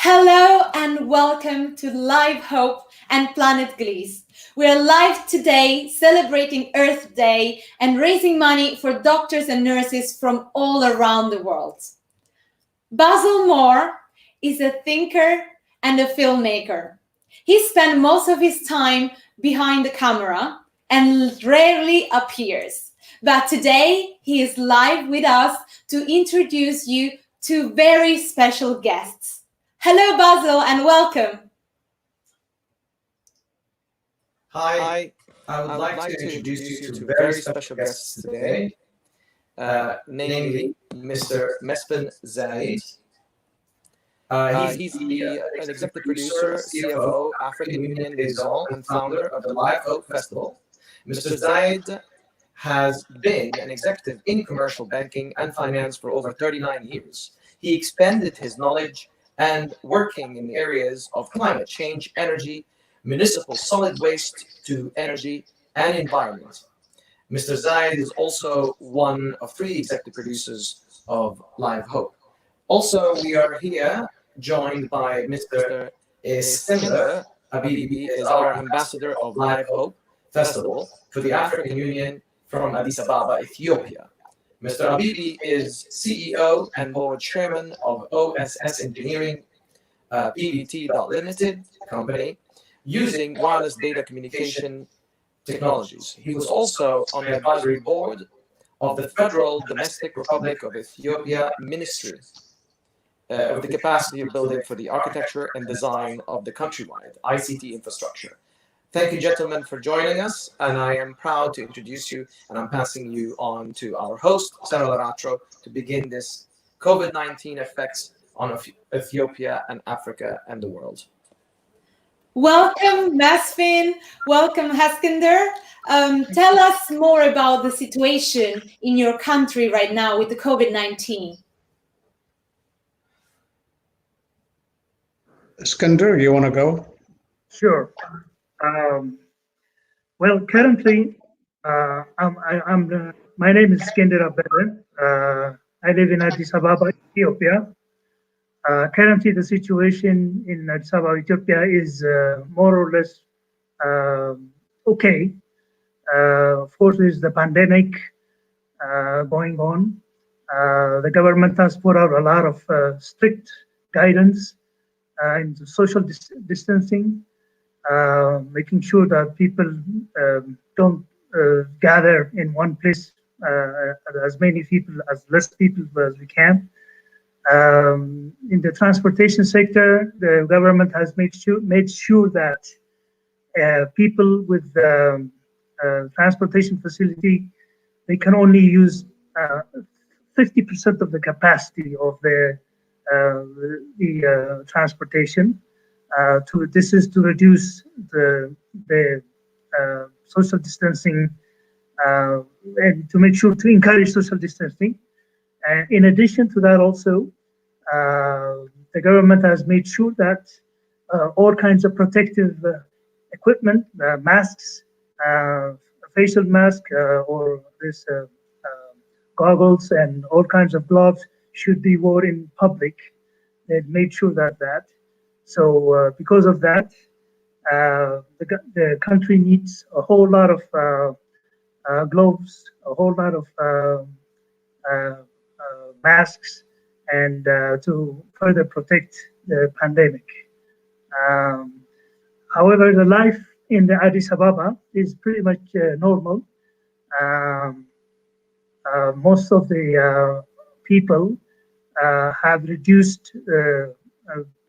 Hello and welcome to LiveHope and Planet Gliese. We are live today celebrating Earth Day and raising money for doctors and nurses from all around the world. Basil is a thinker and a filmmaker. He spent most of his time behind the camera and rarely appears. But today he is live with us to introduce you to very special guests. Hello, Basil, and welcome. Hi, I would like to introduce you to very special guests today, namely Mr. Mesfin Zaid. He's an executive producer, CFO, African Union liaison, and founder of the LiveHopeFestival. Mr. Zaid has been an executive in commercial banking and finance for over 39 years. He expanded his knowledge and working in the areas of climate change, energy, municipal solid waste to energy and environment. Mr. Zaid is also one of 3 executive producers of LiveHope. Also, we are here joined by Mr. Eskinder. Abebe is our ambassador of LiveHope Festival for the African Union from Addis Ababa, Ethiopia. Mr. Abebe is CEO and board chairman of OSS Engineering PVT Limited company, using wireless data communication technologies. He was also on the advisory board of the Federal Domestic Republic of Ethiopia Ministry of the capacity of building for the architecture and design of the countrywide ICT infrastructure. Thank you, gentlemen, for joining us, and I am proud to introduce you, and I'm passing you on to our host, Sara Laratro, to begin this COVID-19 effects on Ethiopia and Africa and the world. Welcome, Mesfin. Welcome, Eskinder. Tell us more about the situation in your country right now with the COVID-19. Eskinder, you want to go? Sure. Well, currently, my name is Eskinder Abebe. I live in Addis Ababa, Ethiopia. Currently, the situation in Addis Ababa, Ethiopia is more or less okay. Of course, there's the pandemic going on. The government has put out a lot of strict guidance into social distancing, making sure that people don't gather in one place, as less people as we can. In the transportation sector, the government has made sure that people with transportation facility, they can only use 50% of the capacity of the transportation. This is to reduce the social distancing and to make sure to encourage social distancing. And in addition to that, also, the government has made sure that all kinds of protective equipment, masks, facial mask, or this goggles, and all kinds of gloves should be worn in public. They've made sure that. So because of that, the country needs a whole lot of gloves, a whole lot of masks, and to further protect the pandemic. However, the life in the Addis Ababa is pretty much normal. Most of the people have reduced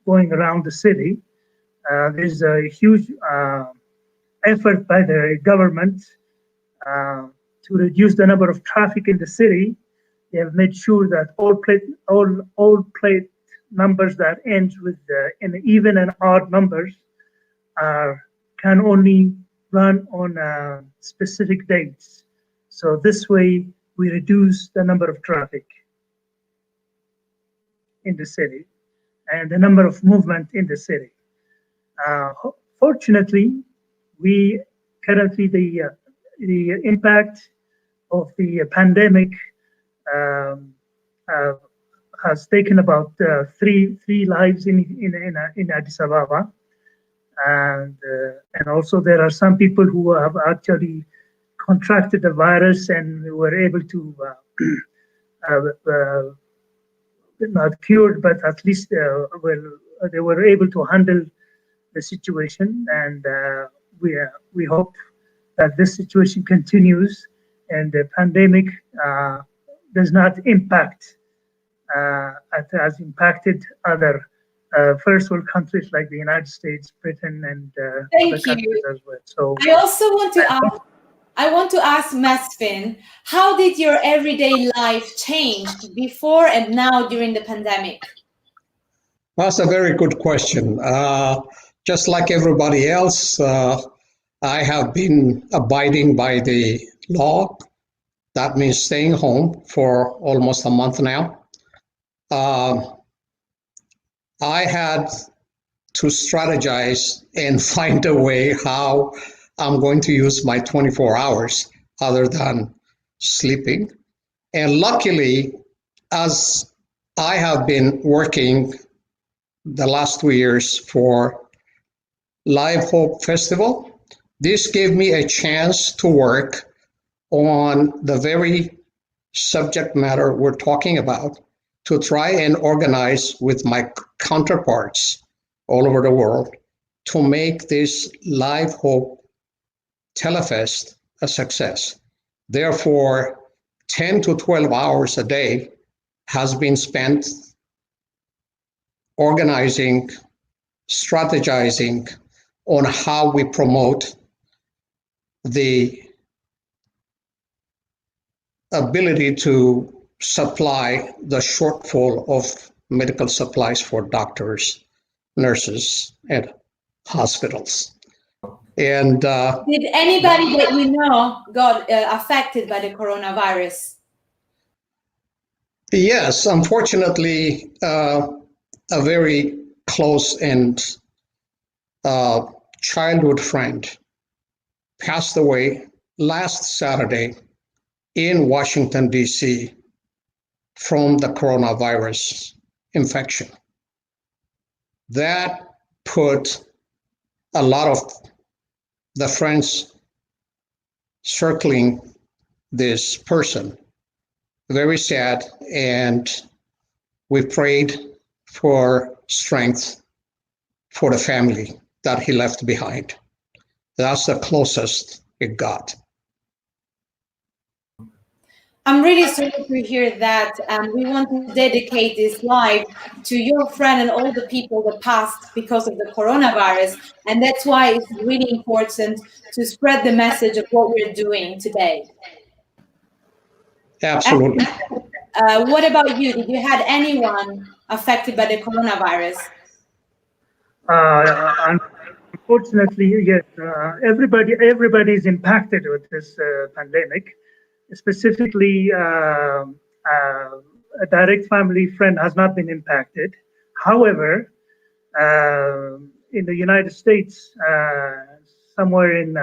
going around the city. There's a huge effort by the government to reduce the number of traffic in the city. They have made sure that all plate numbers that end with in even and odd numbers can only run on specific dates. So this way we reduce the number of traffic in the city and the number of movement in the city. Fortunately, we currently the impact of the pandemic has taken about three lives in Addis Ababa, and also there are some people who have actually contracted the virus and were able to not cured, but at least they were able to handle the situation, and we hope that this situation continues and the pandemic does not impact has impacted other first world countries like the United States, Britain, and other countries as well. So I also want to ask Mesfin, how did your everyday life change before and now during the pandemic? That's a very good question. Just like everybody else, I have been abiding by the law. That means staying home for almost a month now. I had to strategize and find a way how I'm going to use my 24 hours other than sleeping. And luckily, as I have been working the last 2 years for LiveHopeFestival, this gave me a chance to work on the very subject matter we're talking about, to try and organize with my counterparts all over the world to make this LiveHope Telefest a success. Therefore, 10 to 12 hours a day has been spent organizing, strategizing on how we promote the ability to supply the shortfall of medical supplies for doctors, nurses, and hospitals. And did anybody that you know got affected by the coronavirus? Yes, unfortunately, a very close and childhood friend passed away last Saturday in Washington, D.C. from the coronavirus infection. That put a lot of the friends circling this person very sad, and we prayed for strength for the family that he left behind. That's the closest it got. I'm really sorry to hear that, and we want to dedicate this live to your friend and all the people that passed because of the coronavirus, and that's why it's really important to spread the message of what we're doing today. Absolutely. What about you? Did you have anyone affected by the coronavirus? Unfortunately, yes. Everybody is impacted with this pandemic. Specifically, a direct family friend has not been impacted. However, in the United States, somewhere in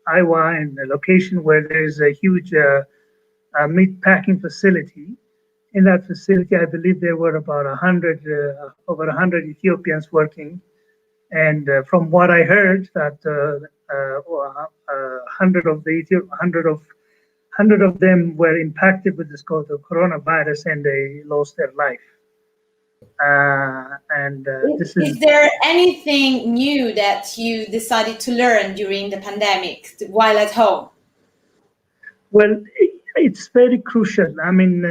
Iowa, in a location where there is a huge meat packing facility, in that facility, I believe there were about over 100 Ethiopians working. And from what I heard, that 100 of them were impacted with this coronavirus, and they lost their life. Is there anything new that you decided to learn during the pandemic while at home? Well, it's very crucial. I mean,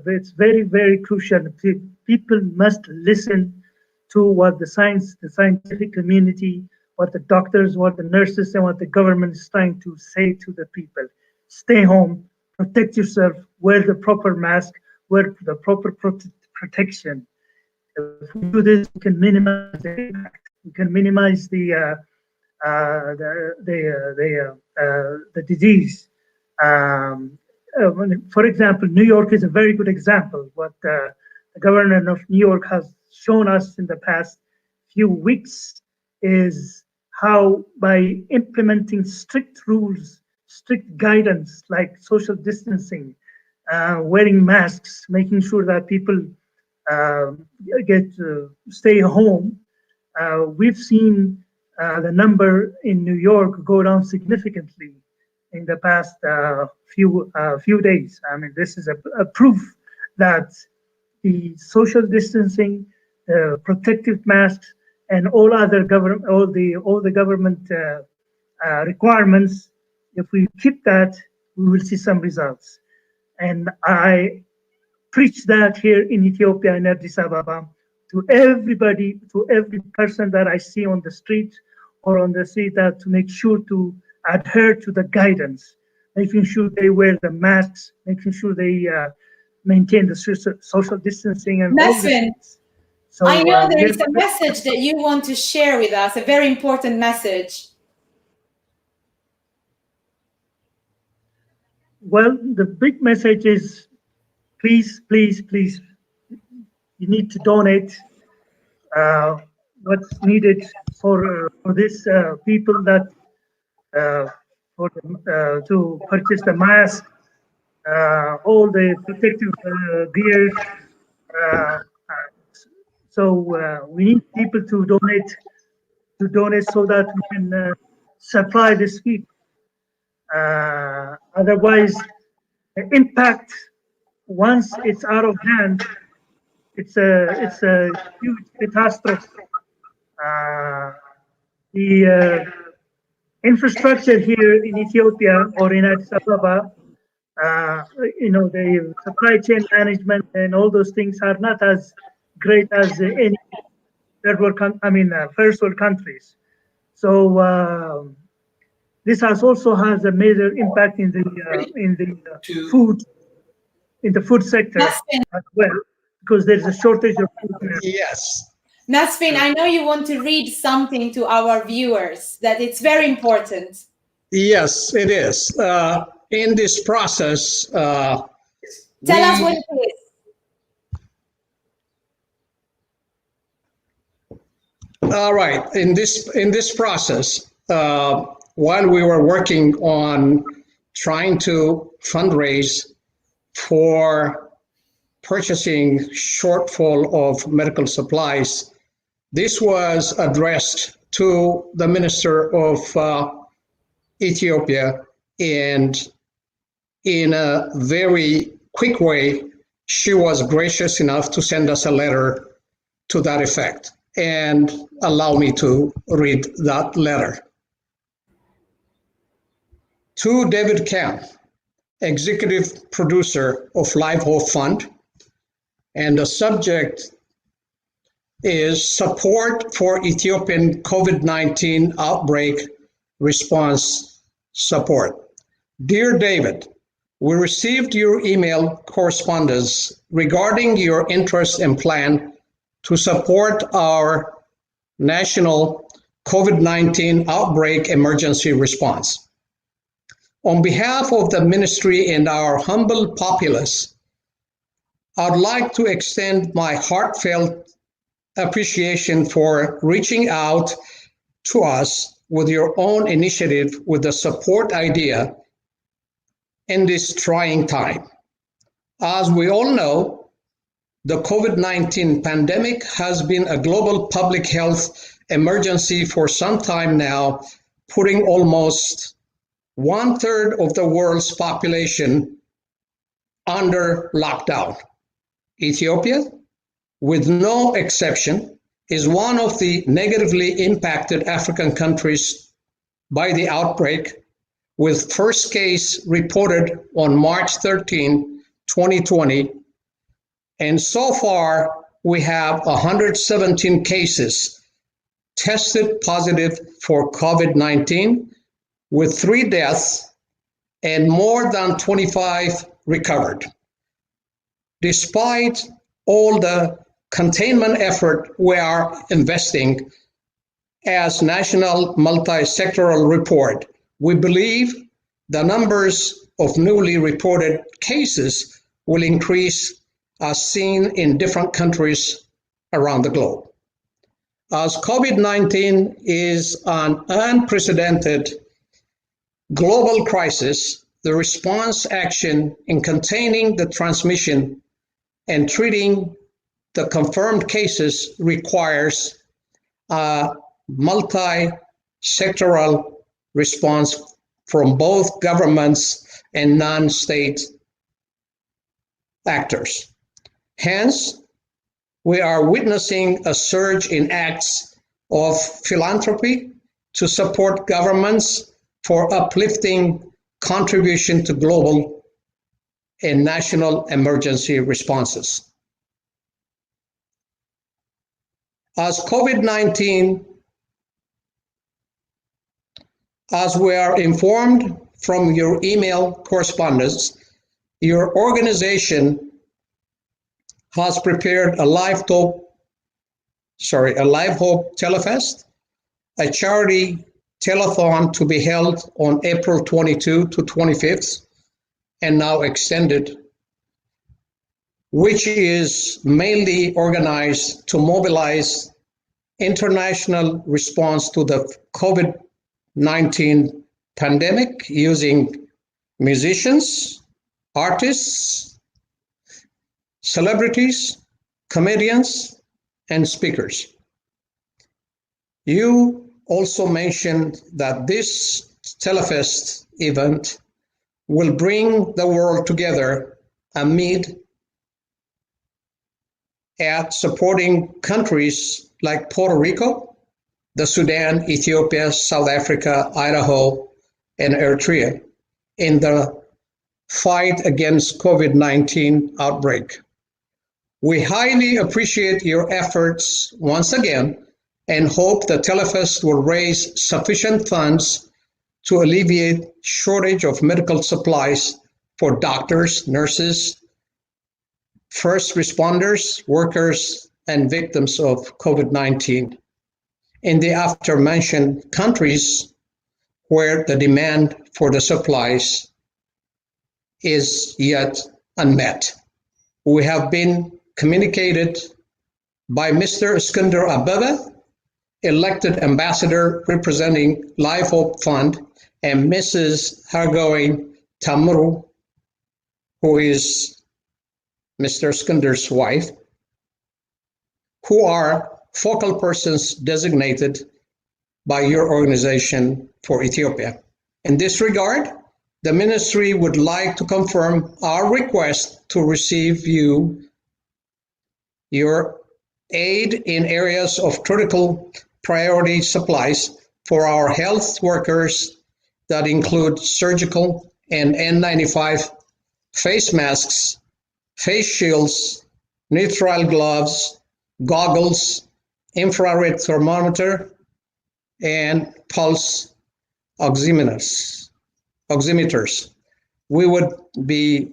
it's very, very crucial. People must listen to what the scientific community, what the doctors, what the nurses, and what the government is trying to say to the people. Stay home, protect yourself, wear the proper mask, wear the proper protection. If we do this, we can minimize the impact. We can minimize the disease. For example, New York is a very good example. What the governor of New York has shown us in the past few weeks is how, by implementing strict rules, strict guidance like social distancing, wearing masks, making sure that people stay home. We've seen the number in New York go down significantly in the past few days. I mean, this is a proof that the social distancing, protective masks, and all the government requirements. If we keep that, we will see some results. And I preach that here in Ethiopia, in Addis Ababa, to everybody, to every person that I see on the street or on the street, that to make sure to adhere to the guidance, making sure they wear the masks, making sure they maintain the social distancing and all Mesfin, this. So, I know there is a message that you want to share with us, a very important message. Well, the big message is, please, please, please, you need to donate what's needed for this people that to purchase the mask, all the protective gear. So we need people to donate so that we can supply this people. Otherwise, the impact, once it's out of hand, it's a huge catastrophe. The infrastructure here in Ethiopia or in Addis Ababa, the supply chain management and all those things are not as great as any first world countries. So this also has a major impact in the food sector as well, because there's a shortage of food there. Yes. Mesfin, I know you want to read something to our viewers, that it's very important. Yes, it is. In this process, tell us what it is. All right. In this process, while we were working on trying to fundraise for purchasing shortfall of medical supplies, this was addressed to the Minister of Ethiopia, and in a very quick way, she was gracious enough to send us a letter to that effect. And allow me to read that letter. To David Camp, executive producer of LiveHope Fund, and the subject is support for Ethiopian COVID-19 outbreak response support. Dear David, we received your email correspondence regarding your interest and plan to support our national COVID-19 outbreak emergency response. On behalf of the ministry and our humble populace, I'd like to extend my heartfelt appreciation for reaching out to us with your own initiative with the support idea in this trying time. As we all know, the COVID-19 pandemic has been a global public health emergency for some time now, putting almost 1/3 of the world's population under lockdown. Ethiopia, with no exception, is one of the negatively impacted African countries by the outbreak, with first case reported on March 13, 2020. And so far, we have 117 cases tested positive for COVID-19, with 3 deaths and more than 25 recovered. Despite all the containment effort we are investing as national multi-sectoral report, we believe the numbers of newly reported cases will increase as seen in different countries around the globe. As COVID-19 is an unprecedented global crisis, the response action in containing the transmission and treating the confirmed cases requires a multi-sectoral response from both governments and non-state actors. Hence, we are witnessing a surge in acts of philanthropy to support governments for uplifting contribution to global and national emergency responses. As COVID-19, as we are informed from your email correspondence, your organization has prepared a LiveHope Telefest, a charity telethon to be held on April 22 to 25th, and now extended, which is mainly organized to mobilize international response to the COVID-19 pandemic using musicians, artists, celebrities, comedians, and speakers. You also mentioned that this Telefest event will bring the world together amid at supporting countries like Puerto Rico, the Sudan, Ethiopia, South Africa, Idaho, and Eritrea in the fight against COVID-19 outbreak. We highly appreciate your efforts once again and hope the Telefest will raise sufficient funds to alleviate shortage of medical supplies for doctors, nurses, first responders, workers, and victims of COVID-19 in the aforementioned countries where the demand for the supplies is yet unmet. We have been communicated by Mr. Eskinder Abebe, elected ambassador representing LiveHope Fund, and Mrs. Hargoin Tamuru, who is Mr. Eskinder's wife, who are focal persons designated by your organization for Ethiopia. In this regard, the ministry would like to confirm our request to receive your aid in areas of critical priority supplies for our health workers that include surgical and N95 face masks, face shields, nitrile gloves, goggles, infrared thermometer, and pulse oximeters. We would be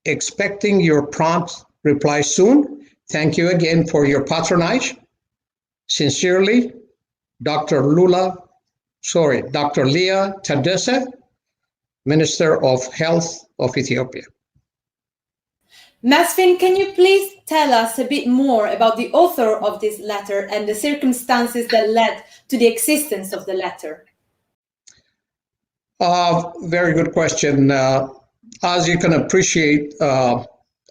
expecting your prompt reply soon. Thank you again for your patronage. Sincerely, Dr. Leah Tadesse, Minister of Health of Ethiopia. Mesfin, can you please tell us a bit more about the author of this letter and the circumstances that led to the existence of the letter? Very good question. As you can appreciate,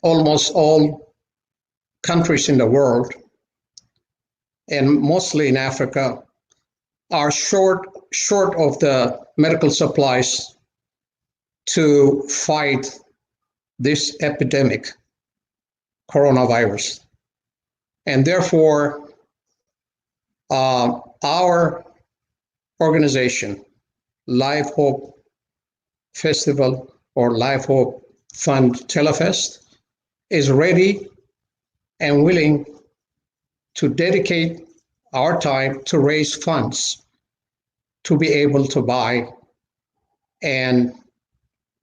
almost all countries in the world, and mostly in Africa, are short of the medical supplies to fight this epidemic, coronavirus. And therefore, our organization, LiveHopeFestival or LiveHope Fund Telefest, is ready and willing to dedicate our time to raise funds to be able to buy and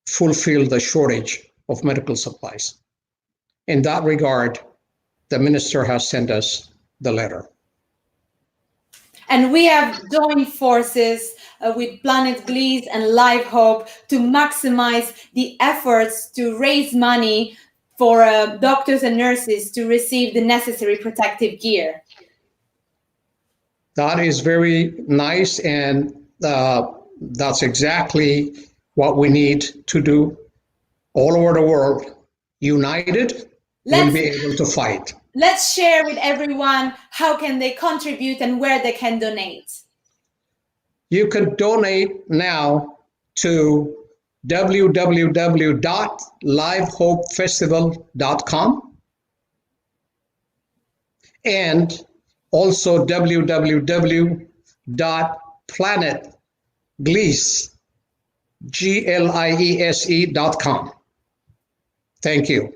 fulfill the shortage of medical supplies. In that regard, the minister has sent us the letter. And we have joined forces with Planet Gliese and LiveHope to maximize the efforts to raise money for doctors and nurses to receive the necessary protective gear. That is very nice, and that's exactly what we need to do all over the world. United, we'll be able to fight. Let's share with everyone how can they contribute and where they can donate. You can donate now to www.livehopefestival.com and also www.planetgliese.com. Thank you.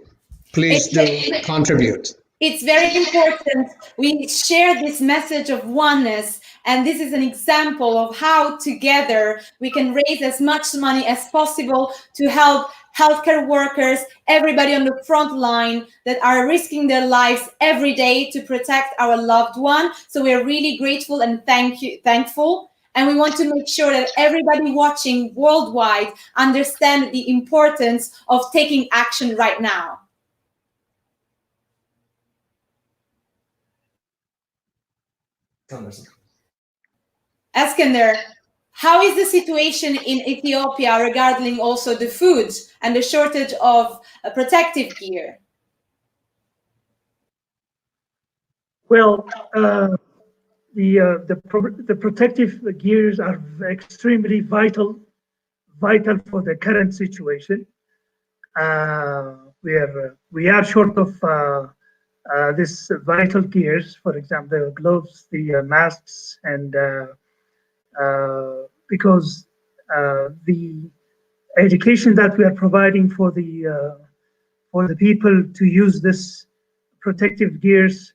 Please do contribute. It's very important we share this message of oneness, and this is an example of how together we can raise as much money as possible to help healthcare workers, everybody on the front line that are risking their lives every day to protect our loved one. So we are really grateful and thankful. And we want to make sure that everybody watching worldwide understand the importance of taking action right now. Eskinder, how is the situation in Ethiopia regarding also the food and the shortage of protective gear? Well, the protective gears are extremely vital for the current situation. We are short of this vital gears, for example, the gloves, the masks, and because the education that we are providing for the people to use this protective gears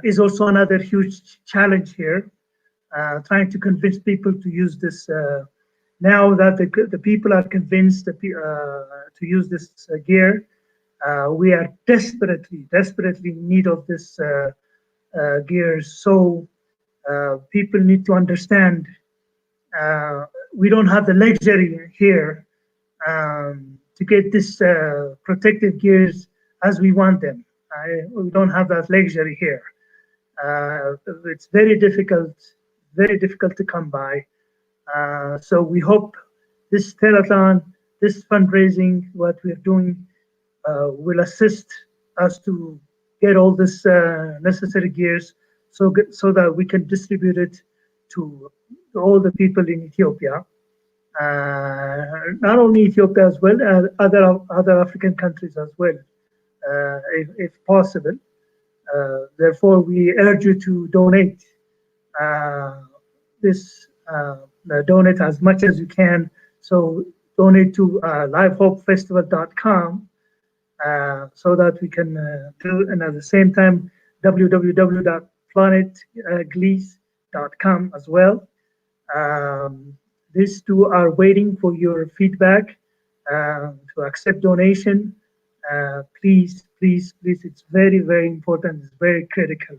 is also another huge challenge here. Trying to convince people to use this. Now that the people are convinced to use this gear, we are desperately in need of this gears. So people need to understand we don't have the luxury here to get this protective gears as we want them. We don't have that luxury here. It's very difficult to come by. So we hope this telethon, this fundraising, what we're doing, will assist us to get all this necessary gears so that we can distribute it to all the people in Ethiopia. Not only Ethiopia as well, other African countries as well, if possible. Therefore, we urge you to donate donate as much as you can. So donate to LiveHopeFestival.com so that we can do, and at the same time, www.planetgliese.com as well. These two are waiting for your feedback to accept donation. Please, it's very, very important. It's very critical.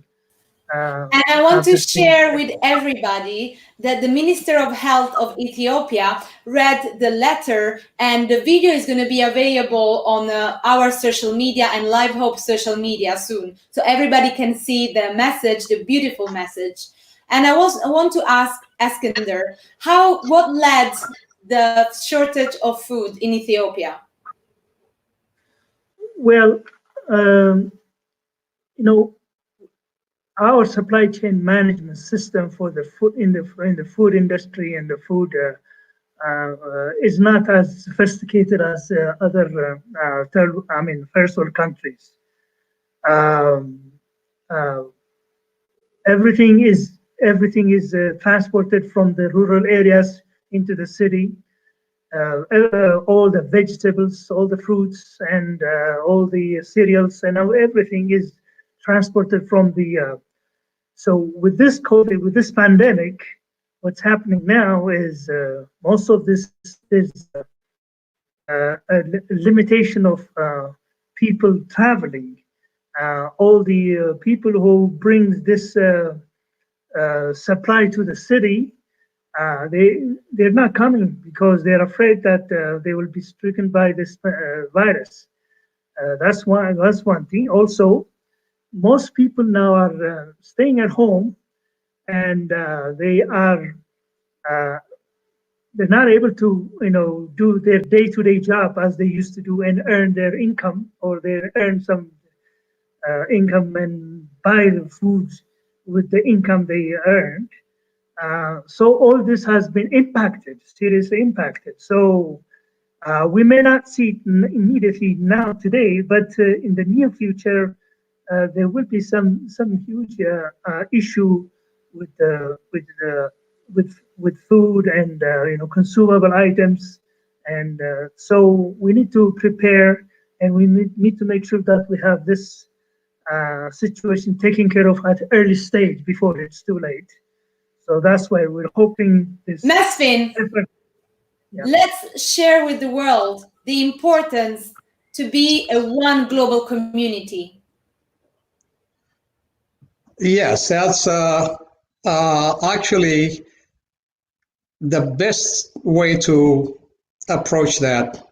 And I want to share with everybody that the Minister of Health of Ethiopia read the letter, and the video is going to be available on our social media and LiveHope social media soon. So everybody can see the message, the beautiful message. And I want to ask Eskinder, what led the shortage of food in Ethiopia? Well, our supply chain management system for the food in the food industry and the food is not as sophisticated as other first world countries. Everything is transported from the rural areas into the city. All the vegetables, all the fruits, and all the cereals, and everything is transported from the. So with this COVID, with this pandemic, what's happening now is most of this is a limitation of people traveling. All the people who bring this supply to the city, they're not coming because they're afraid that they will be stricken by this virus. That's one thing. Also, most people now are staying at home, and they are they're not able to, do their day-to-day job as they used to do and earn their income, or they earn some income and buy the foods with the income they earned. So all this has been impacted, seriously impacted. So we may not see it immediately now today, but in the near future, there will be some huge issue with with food and consumable items, and so we need to prepare, and we need to make sure that we have this situation taken care of at early stage before it's too late. So that's why we're hoping this. Mesfin, Yeah. let's share with the world the importance to be a one global community. Yes, that's actually the best way to approach that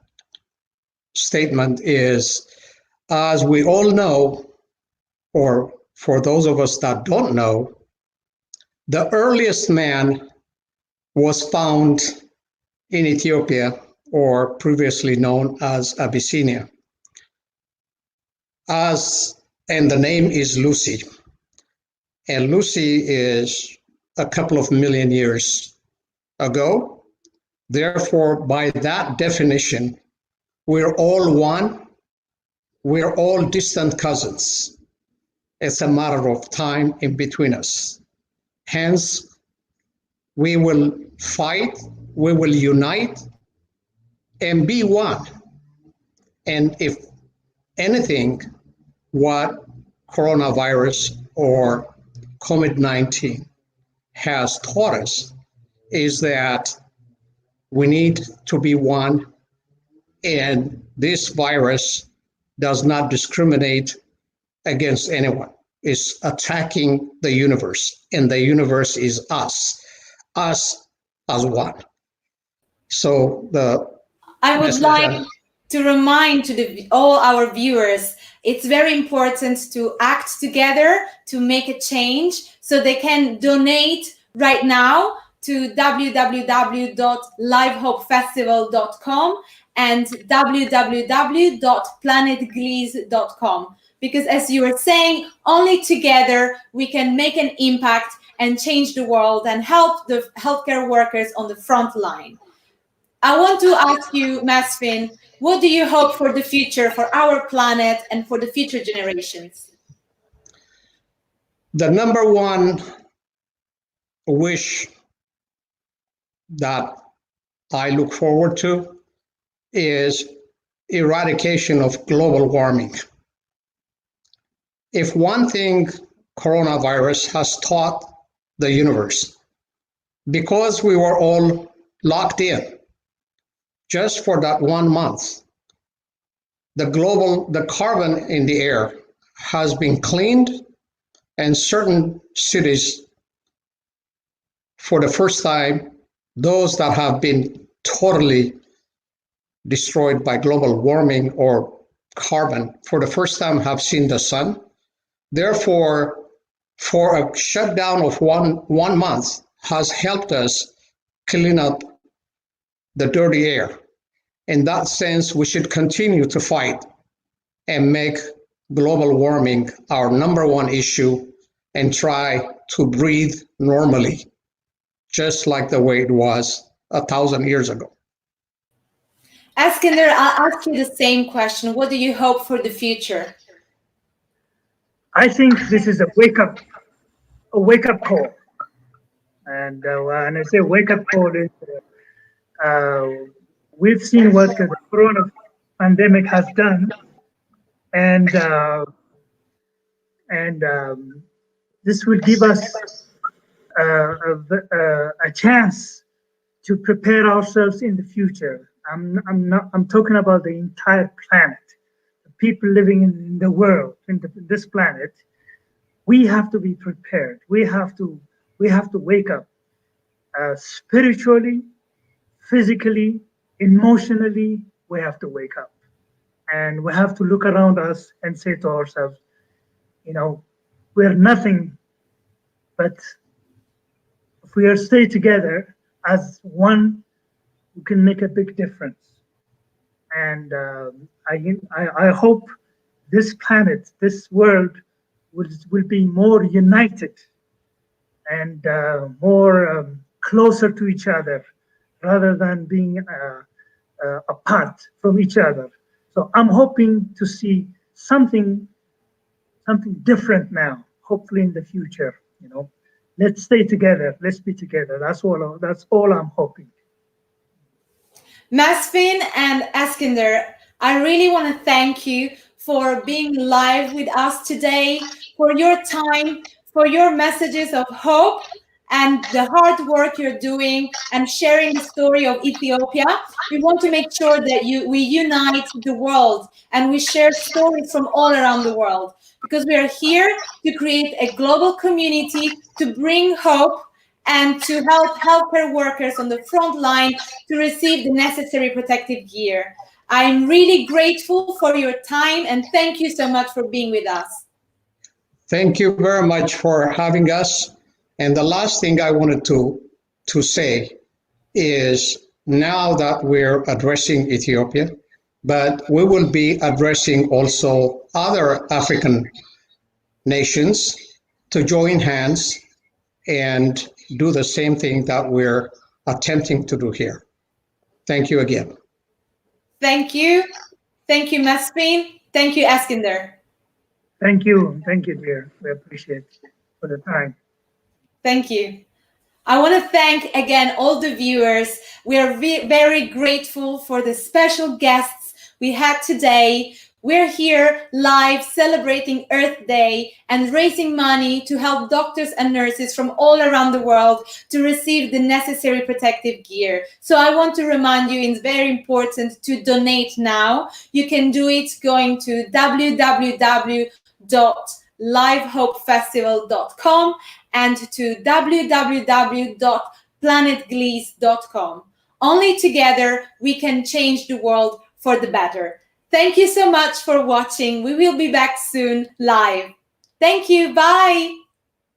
statement is, as we all know, or for those of us that don't know, the earliest man was found in Ethiopia, or previously known as Abyssinia. And the name is Lucy. And Lucy is a couple of million years ago. Therefore, by that definition, we're all one. We're all distant cousins. It's a matter of time in between us. Hence, we will fight, we will unite, and be one. And if anything, what coronavirus or COVID-19 has taught us is that we need to be one, and this virus does not discriminate against anyone. It's attacking the universe, and the universe is us as one. So I would like to remind to all our viewers, it's very important to act together to make a change, so they can donate right now to www.livehopefestival.com and www.planetgliese.com, because as you were saying, only together we can make an impact and change the world and help the healthcare workers on the front line. I want to ask you, Mesfin, what do you hope for the future, for our planet and for the future generations? The number one wish that I look forward to is eradication of global warming. If one thing coronavirus has taught the universe, because we were all locked in just for that 1 month, the carbon in the air has been cleaned, and certain cities, for the first time, those that have been totally destroyed by global warming or carbon, for the first time have seen the sun. Therefore, for a shutdown of one month has helped us clean up the dirty air. In that sense, we should continue to fight and make global warming our number one issue and try to breathe normally, just like the way it was 1,000 years ago. Eskinder, I'll ask you the same question. What do you hope for the future? I think this is a wake-up call. And when I say wake-up call, is we've seen what the corona pandemic has done, and this will give us a chance to prepare ourselves in the future. I'm talking about the entire planet, the people living in the world, in this planet. We have to be prepared. We have to wake up spiritually, physically, emotionally. We have to wake up, and we have to look around us and say to ourselves, we're nothing, but if we are stay together as one who can make a big difference. And I hope this planet, this world, will be more united and more closer to each other, rather than being apart from each other. So I'm hoping to see something different now. Hopefully in the future, let's stay together. Let's be together. That's all I'm hoping. Mesfin and Eskinder, I really want to thank you for being live with us today, for your time, for your messages of hope, and the hard work you're doing and sharing the story of Ethiopia. We want to make sure that we unite the world and we share stories from all around the world, because we are here to create a global community to bring hope and to help healthcare workers on the front line to receive the necessary protective gear. I'm really grateful for your time, and thank you so much for being with us. Thank you very much for having us. And the last thing I wanted to say is, now that we're addressing Ethiopia, but we will be addressing also other African nations to join hands and do the same thing that we're attempting to do here. Thank you again. Thank you. Thank you, Mesfin. Thank you, Eskinder. Thank you, dear. We appreciate it for the time. Thank you. I want to thank again all the viewers. We are very grateful for the special guests we had today. We're here live celebrating Earth Day and raising money to help doctors and nurses from all around the world to receive the necessary protective gear. So I want to remind you, it's very important to donate now. You can do it going to www.livehopefestival.com and to www.planetgliese.com. Only together we can change the world for the better. Thank you so much for watching. We will be back soon live. Thank you. Bye.